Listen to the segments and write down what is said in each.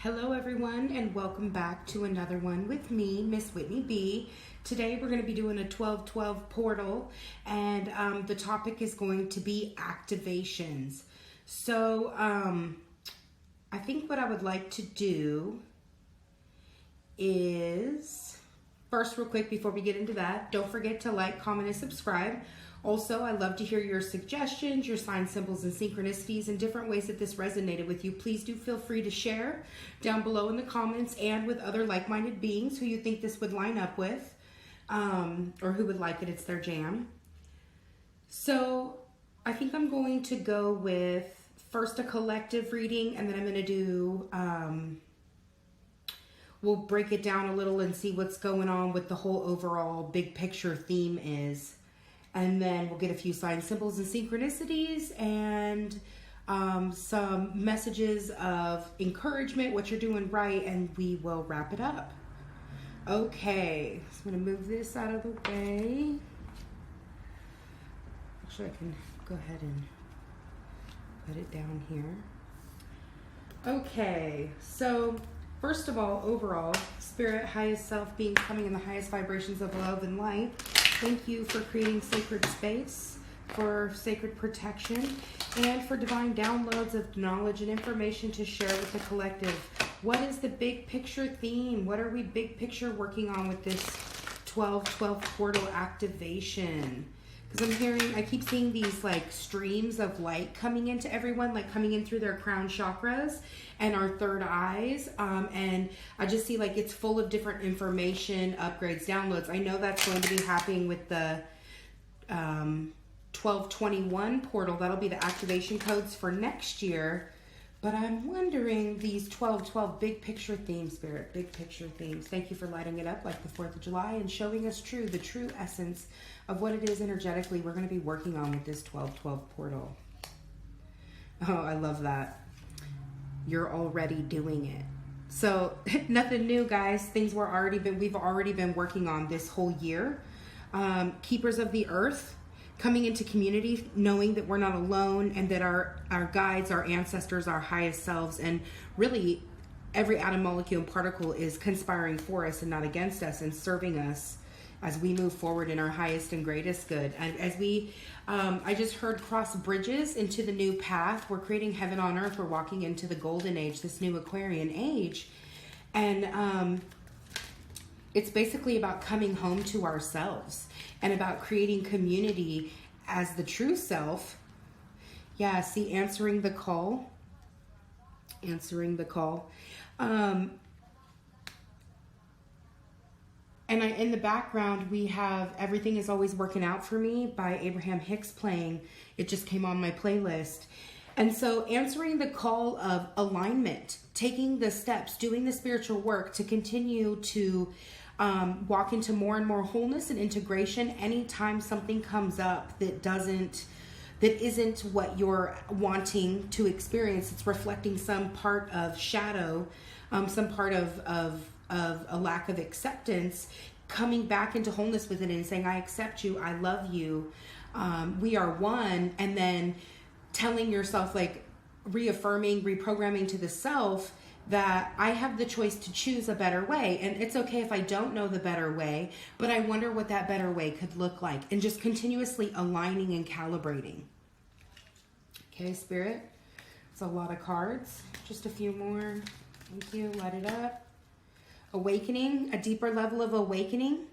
Hello everyone, and welcome back to another one with me, Miss Whitney B. Today we're going to be doing a 12-12 portal, and the topic is going to be activations. So I think what I would like to do is, first real quick before we get into that, don't forget to like, comment, and subscribe. Also, I love to hear your suggestions, your signs, symbols, and synchronicities, and different ways that this resonated with you. Please do feel free to share down below in the comments and with other like-minded beings who you think this would line up with, or who would like it. It's their jam. So I think I'm going to go with first a collective reading, and then I'm going to do, we'll break it down a little and see what's going on with the whole overall big picture theme is. And then we'll get a few signs, symbols, and synchronicities, and some messages of encouragement, what you're doing right, and we will wrap it up. Okay, so I'm going to move this out of the way. Actually, I can go ahead and put it down here. Okay, so first of all, overall, Spirit, highest self, being coming in the highest vibrations of love and light. Thank you for creating sacred space, for sacred protection, and for divine downloads of knowledge and information to share with the collective. What is the big picture theme? What are we big picture working on with this 12-12 portal activation? Because I keep seeing these like streams of light coming into everyone, like coming in through their crown chakras and our third eyes. And I just see like it's full of different information, upgrades, downloads. I know that's going to be happening with the 1221 portal. That'll be the activation codes for next year. But I'm wondering these 12-12 big picture themes, Spirit, big picture themes. Thank you for lighting it up like the 4th of July and showing us the true essence of what it is energetically we're going to be working on with this 12-12 portal. Oh, I love that. You're already doing it. So nothing new, guys. We've already been working on this whole year. Keepers of the earth. Coming into community, knowing that we're not alone and that our guides, our ancestors, our highest selves, and really every atom, molecule, and particle is conspiring for us and not against us and serving us as we move forward in our highest and greatest good. And as we, I just heard cross bridges into the new path. We're creating heaven on earth. We're walking into the golden age, this new Aquarian age. And it's basically about coming home to ourselves and about creating community as the true self. Yeah, see, answering the call. Answering the call. And in the background, we have Everything Is Always Working Out For Me by Abraham Hicks playing. It just came on my playlist. And so answering the call of alignment, taking the steps, doing the spiritual work to continue to walk into more and more wholeness and integration anytime something comes up that isn't what you're wanting to experience. It's reflecting some part of shadow, some part of a lack of acceptance, coming back into wholeness with it and saying, I accept you, I love you, we are one, and then telling yourself, like reaffirming, reprogramming to the self that I have the choice to choose a better way. And it's okay if I don't know the better way, but I wonder what that better way could look like. And just continuously aligning and calibrating. Okay, Spirit. It's a lot of cards. Just a few more. Thank you. Light it up. Awakening. A deeper level of awakening.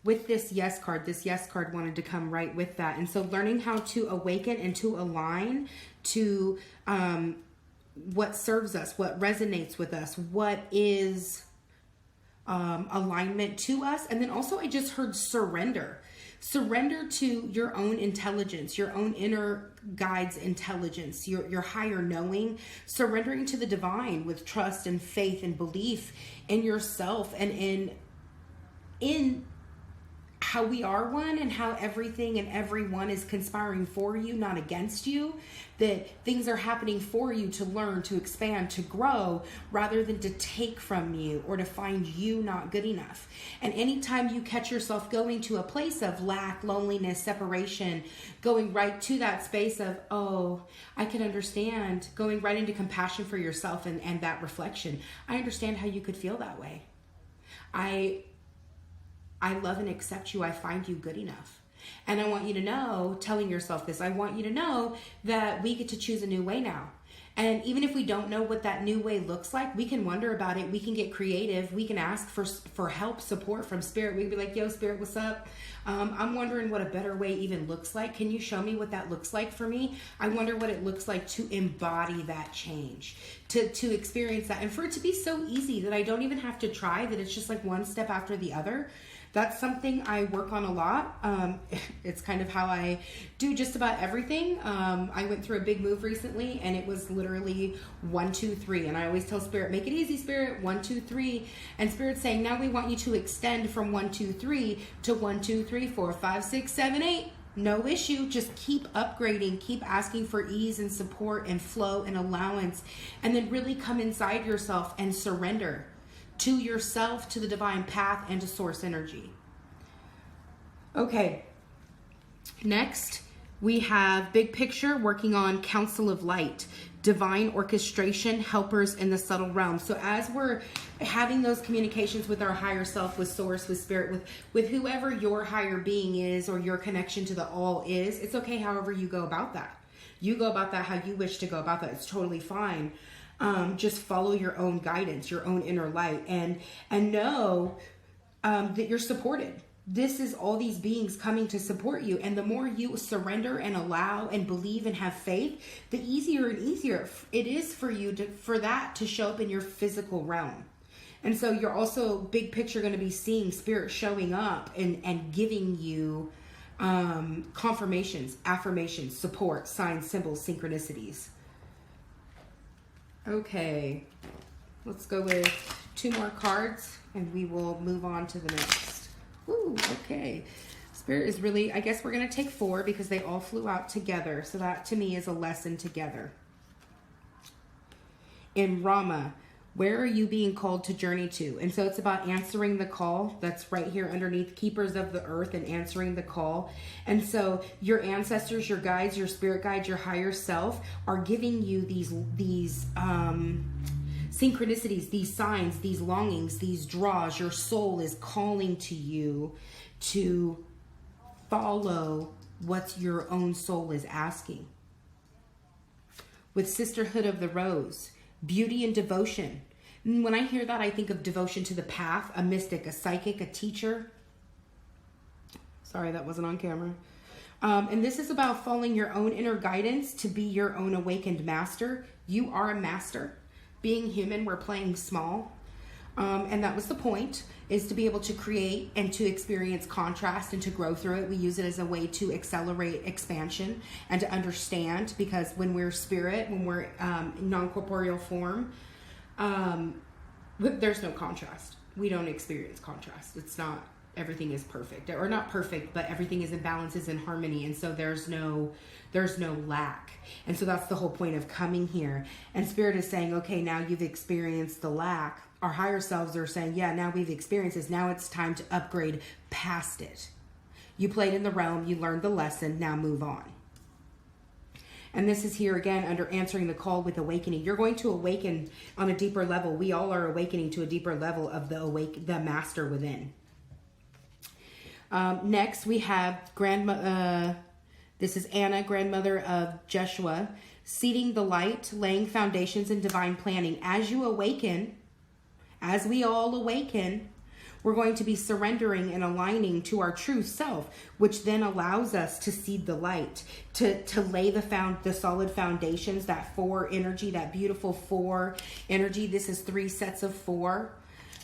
With this yes card wanted to come right with that. And so learning how to awaken and to align to what serves us, what resonates with us, what is alignment to us. And then also I just heard surrender. Surrender to your own intelligence, your own inner guide's intelligence, your higher knowing, surrendering to the divine with trust and faith and belief in yourself and in how we are one and how everything and everyone is conspiring for you, not against you, that things are happening for you to learn, to expand, to grow, rather than to take from you or to find you not good enough. And anytime you catch yourself going to a place of lack, loneliness, separation, going right to that space of, oh, I can understand, going right into compassion for yourself and that reflection. I understand how you could feel that way. I love and accept you. I find you good enough. And I want you to know, telling yourself this, I want you to know that we get to choose a new way now. And even if we don't know what that new way looks like, we can wonder about it. We can get creative. We can ask for help, support from Spirit. We can be like, yo, Spirit, what's up? I'm wondering what a better way even looks like. Can you show me what that looks like for me? I wonder what it looks like to embody that change, to experience that. And for it to be so easy that I don't even have to try, that it's just like one step after the other. That's something I work on a lot. It's kind of how I do just about everything. I went through a big move recently, and it was literally 1, 2, 3. And I always tell Spirit, make it easy, Spirit, 1, 2, 3. And Spirit's saying, now we want you to extend from 1, 2, 3 to 1, 2, 3, 4, 5, 6, 7, 8. No issue. Just keep upgrading, keep asking for ease and support and flow and allowance, and then really come inside yourself and surrender to yourself, to the divine path, and to source energy. Okay, next we have big picture, working on council of light, divine orchestration, helpers in the subtle realm. So as we're having those communications with our higher self, with source, with spirit, with whoever your higher being is, or your connection to the all is, it's okay however you go about that. You go about that how you wish to go about that. It's totally fine. Just follow your own guidance, your own inner light, and know that you're supported. This is all these beings coming to support you. And the more you surrender and allow and believe and have faith, the easier and easier it is for you for that to show up in your physical realm. And so you're also, big picture, going to be seeing Spirit showing up and giving you confirmations, affirmations, support, signs, symbols, synchronicities. Okay, let's go with 2 more cards and we will move on to the next. Ooh, okay. Spirit is really, I guess we're going to take 4 because they all flew out together. So that to me is a lesson together. In Rama, where are you being called to journey to? And so it's about answering the call. That's right here underneath, keepers of the earth, and answering the call. And so your ancestors, your guides, your spirit guides, your higher self are giving you these synchronicities, these signs, these longings, these draws. Your soul is calling to you to follow what your own soul is asking. With Sisterhood of the Rose, beauty and devotion. When I hear that, I think of devotion to the path, a mystic, a psychic, a teacher. Sorry, that wasn't on camera. And this is about following your own inner guidance to be your own awakened master. You are a master. Being human, we're playing small. And that was the point, is to be able to create and to experience contrast and to grow through it. We use it as a way to accelerate expansion and to understand, because when we're spirit, when we're non-corporeal form, there's no contrast. We don't experience contrast. It's not, everything is perfect, or not perfect, but everything is in balance, is in harmony. And so there's no lack. And so that's the whole point of coming here. And Spirit is saying, okay, now you've experienced the lack. Our higher selves are saying, yeah, now we've experienced this. Now it's time to upgrade past it. You played in the realm, you learned the lesson, now move on. And this is here again under answering the call with awakening. You're going to awaken on a deeper level. We all are awakening to a deeper level of the master within. Next we have this is Anna, grandmother of Jeshua, seeding the light, laying foundations in divine planning. As you awaken, as we all awaken, we're going to be surrendering and aligning to our true self, which then allows us to seed the light, to lay the solid foundations, that 4 energy, that beautiful 4 energy. This is 3 sets of 4,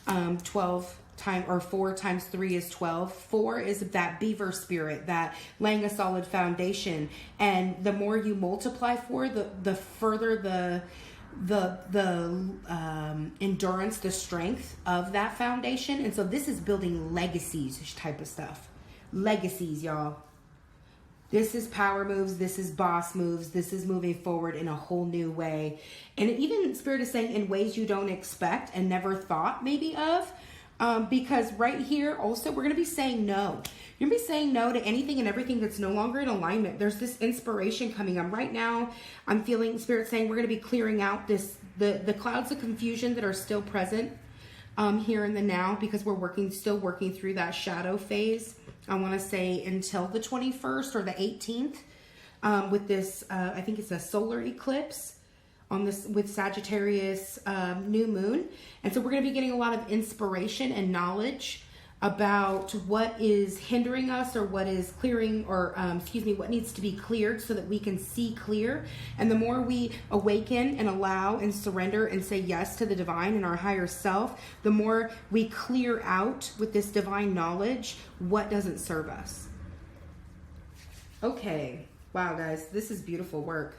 4 times 3 is 12. 4 is that beaver spirit, that laying a solid foundation. And the more you multiply 4, the further the endurance, the strength of that foundation. And so this is building legacies type of stuff. legacies, y'all. This is power moves. This is boss moves. This is moving forward in a whole new way. And even Spirit is saying in ways you don't expect and never thought maybe of. Because right here also, we're going to be saying no. You're going to be saying no to anything and everything that's no longer in alignment. There's this inspiration coming on right now. I'm feeling Spirit saying we're going to be clearing out the clouds of confusion that are still present here in the now, because we're still working through that shadow phase. I want to say until the 21st or the 18th with this, I think it's a solar eclipse on this with Sagittarius new moon. And so we're going to be getting a lot of inspiration and knowledge about what is hindering us, or what is clearing, or what needs to be cleared so that we can see clear. And the more we awaken and allow and surrender and say yes to the divine and our higher self, the more we clear out with this divine knowledge what doesn't serve us. Okay. Wow, guys, this is beautiful work.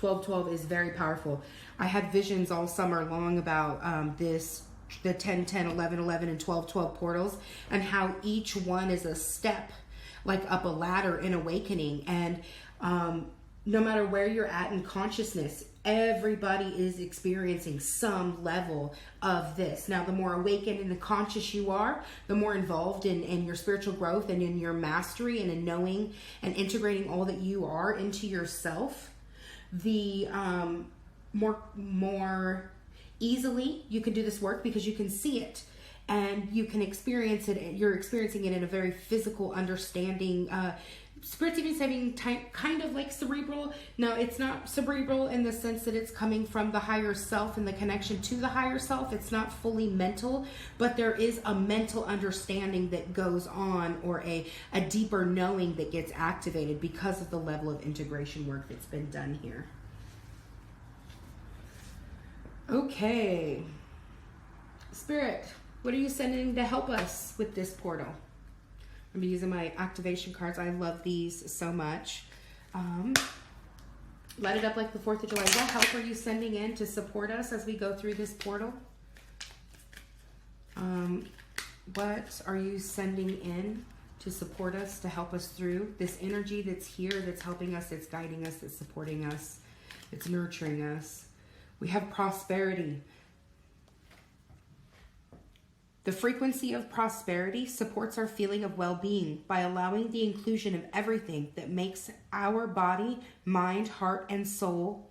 1212 is very powerful. I had visions all summer long about the 10, 10, 11, 11, and 12, 12 portals, and how each one is a step, like up a ladder in awakening. And no matter where you're at in consciousness, everybody is experiencing some level of this. Now, the more awakened and conscious you are, the more involved in your spiritual growth and in your mastery and in knowing and integrating all that you are into yourself, the more easily you can do this work, because you can see it and you can experience it. You're experiencing it in a very physical understanding. Spirit's even saying kind of like cerebral. No, it's not cerebral in the sense that it's coming from the higher self and the connection to the higher self. It's not fully mental, but there is a mental understanding that goes on, or a deeper knowing that gets activated because of the level of integration work that's been done here. Okay. Spirit, what are you sending to help us with this portal? I'm using my activation cards. I love these so much. Light it up like the 4th of July. What help are you sending in to support us as we go through this portal? What are you sending in to support us, to help us through this energy that's here, that's helping us, that's guiding us, that's supporting us, that's nurturing us? We have prosperity. The frequency of prosperity supports our feeling of well-being by allowing the inclusion of everything that makes our body, mind, heart, and soul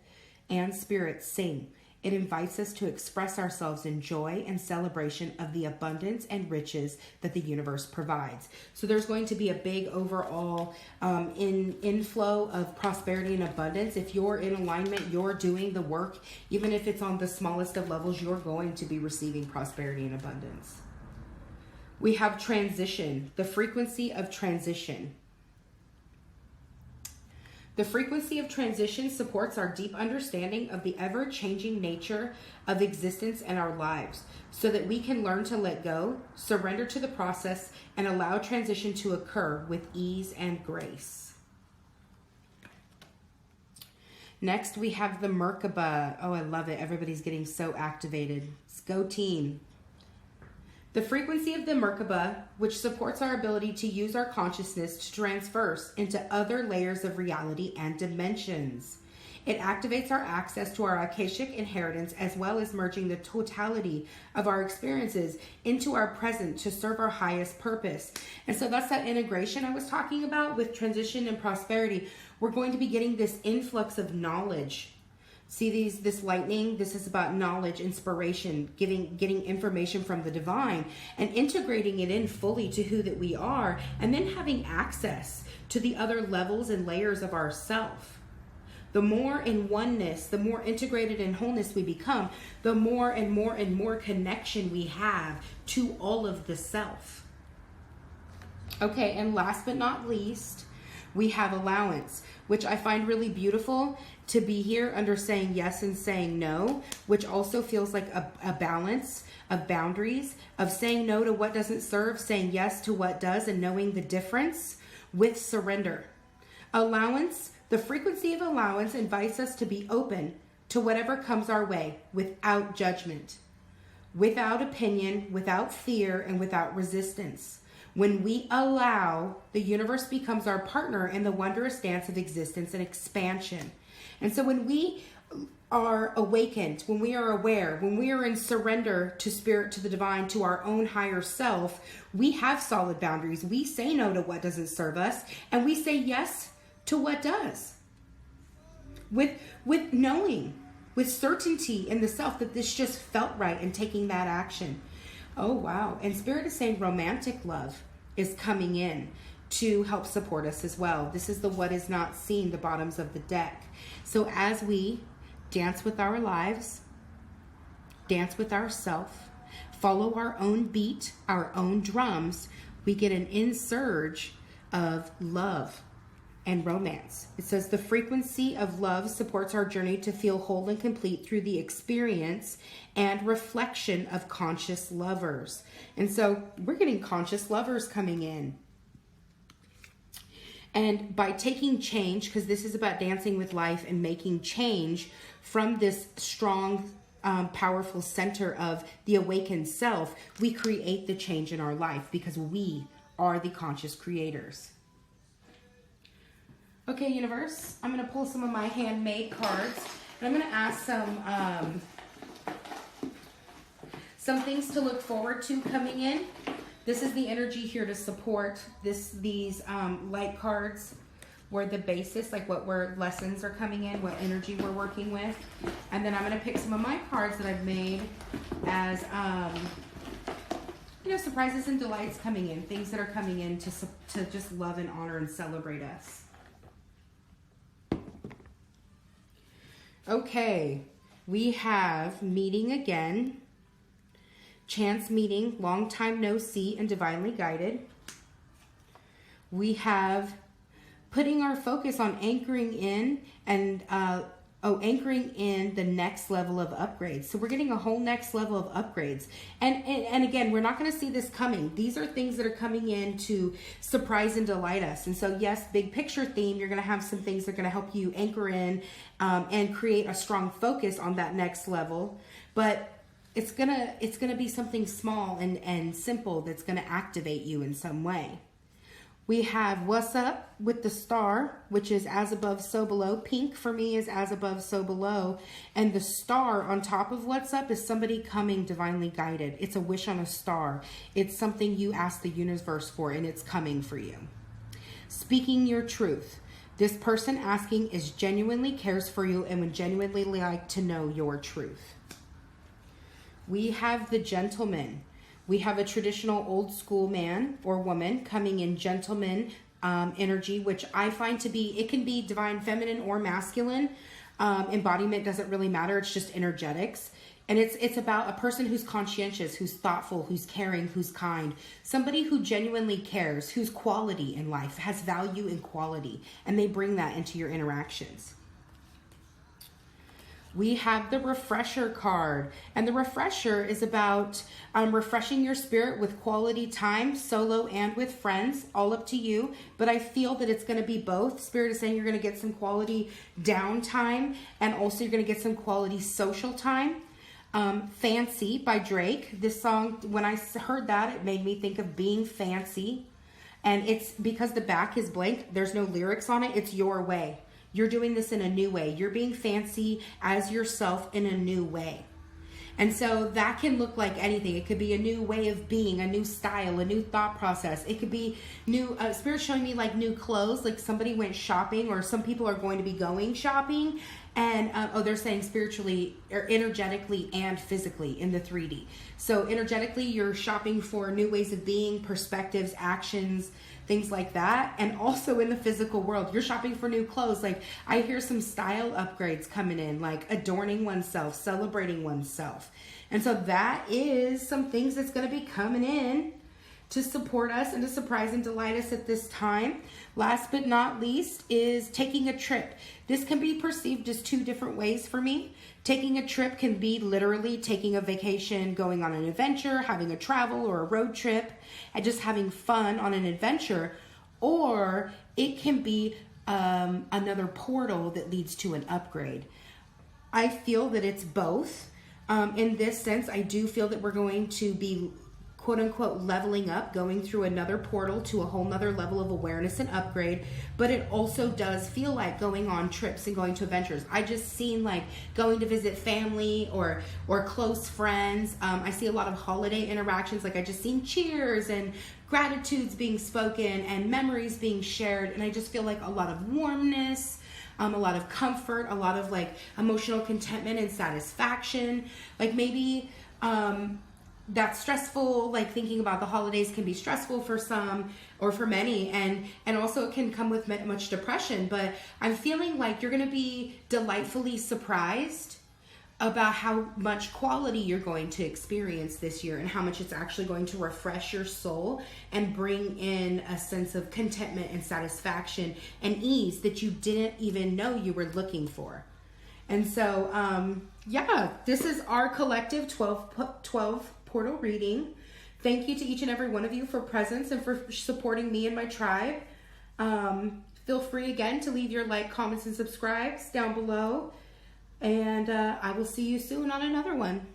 and spirit sing. It invites us to express ourselves in joy and celebration of the abundance and riches that the universe provides. So there's going to be a big overall inflow of prosperity and abundance. If you're in alignment, you're doing the work, even if it's on the smallest of levels, you're going to be receiving prosperity and abundance. We have transition, the frequency of transition. The frequency of transition supports our deep understanding of the ever-changing nature of existence and our lives, so that we can learn to let go, surrender to the process, and allow transition to occur with ease and grace. Next, we have the Merkaba. Oh, I love it. Everybody's getting so activated. Let's go team. The frequency of the Merkaba, which supports our ability to use our consciousness to transverse into other layers of reality and dimensions. It activates our access to our Akashic inheritance, as well as merging the totality of our experiences into our present to serve our highest purpose. And so that's that integration I was talking about with transition and prosperity. We're going to be getting this influx of knowledge. See this lightning? This is about knowledge, inspiration, getting information from the divine and integrating it in fully to who that we are, and then having access to the other levels and layers of ourself. The more in oneness, the more integrated in wholeness we become, the more and more and more connection we have to all of the self. Okay, and last but not least, we have allowance, which I find really beautiful to be here under saying yes and saying no, which also feels like a balance of boundaries, of saying no to what doesn't serve, saying yes to what does, and knowing the difference with surrender. Allowance, the frequency of allowance invites us to be open to whatever comes our way without judgment, without opinion, without fear, and without resistance. When we allow, the universe becomes our partner in the wondrous dance of existence and expansion. And so when we are awakened, when we are aware, when we are in surrender to spirit, to the divine, to our own higher self, we have solid boundaries. We say no to what doesn't serve us, and we say yes to what does. With knowing, with certainty in the self that this just felt right, and taking that action. Oh, wow. And Spirit is saying romantic love is coming in to help support us as well. This is the what is not seen, the bottoms of the deck. So as we dance with our lives, dance with ourself, follow our own beat, our own drums, we get an insurge of love and romance. It says the frequency of love supports our journey to feel whole and complete through the experience and reflection of conscious lovers. And so we're getting conscious lovers coming in. And by taking change, because this is about dancing with life and making change from this strong, powerful center of the awakened self, we create the change in our life because we are the conscious creators. Okay, universe, I'm going to pull some of my handmade cards, and I'm going to ask some things to look forward to coming in. This is the energy here to support these light cards were the basis, like what lessons are coming in, what energy we're working with. And then I'm going to pick some of my cards that I've made as, surprises and delights coming in, things that are coming in to just love and honor and celebrate us. Okay, we have meeting again, chance meeting, long time no see, and divinely guided. We have putting our focus on anchoring in and anchoring in the next level of upgrades. So we're getting a whole next level of upgrades. And again, we're not going to see this coming. These are things that are coming in to surprise and delight us. And so yes, big picture theme, you're going to have some things that are going to help you anchor in and create a strong focus on that next level. But it's gonna be something small and simple that's going to activate you in some way. We have what's up with the star, which is as above, so below. Pink for me is as above, so below. And the star on top of what's up is somebody coming divinely guided. It's a wish on a star. It's something you ask the universe for, and it's coming for you. Speaking your truth. This person asking is genuinely cares for you and would genuinely like to know your truth. We have the gentleman. We have a traditional old school man or woman coming in gentleman energy, which I find to be, it can be divine feminine or masculine. Embodiment doesn't really matter. It's just energetics. And it's about a person who's conscientious, who's thoughtful, who's caring, who's kind. Somebody who genuinely cares, whose quality in life has value and quality. And they bring that into your interactions. We have the refresher card, and the refresher is about refreshing your spirit with quality time, solo and with friends, all up to you. But I feel that it's going to be both. Spirit is saying you're going to get some quality downtime, and also you're going to get some quality social time. Fancy by Drake. This song, when I heard that, it made me think of being fancy. And it's because the back is blank, there's no lyrics on it, it's your way. You're doing this in a new way. You're being fancy as yourself in a new way. And so that can look like anything. It could be a new way of being, a new style, a new thought process. It could be new, Spirit showing me like new clothes, like somebody went shopping, or some people are going to be going shopping. And, they're saying spiritually or energetically and physically in the 3D. So energetically, you're shopping for new ways of being, perspectives, actions, things like that. And also in the physical world, you're shopping for new clothes. Like I hear some style upgrades coming in, like adorning oneself, celebrating oneself. And so that is some things that's going to be coming in to support us and to surprise and delight us at this time. Last but not least is taking a trip. This can be perceived as two different ways for me. Taking a trip can be literally taking a vacation, going on an adventure, having a travel or a road trip, and just having fun on an adventure. Or it can be another portal that leads to an upgrade. I feel that it's both. In this sense, I do feel that we're going to be quote unquote leveling up, going through another portal to a whole nother level of awareness and upgrade. But it also does feel like going on trips and going to adventures. I just seen like going to visit family or close friends. I see a lot of holiday interactions. Like I just seen cheers and gratitudes being spoken and memories being shared. And I just feel like a lot of warmness, a lot of comfort, a lot of like emotional contentment and satisfaction. Like maybe that's stressful, like thinking about the holidays can be stressful for some or for many, and also it can come with much depression. But I'm feeling like you're going to be delightfully surprised about how much quality you're going to experience this year and how much it's actually going to refresh your soul and bring in a sense of contentment and satisfaction and ease that you didn't even know you were looking for. And so, yeah, this is our collective 12 portal reading. Thank you to each and every one of you for presence and for supporting me and my tribe. Feel free again to leave your like, comments, and subscribes down below. And I will see you soon on another one.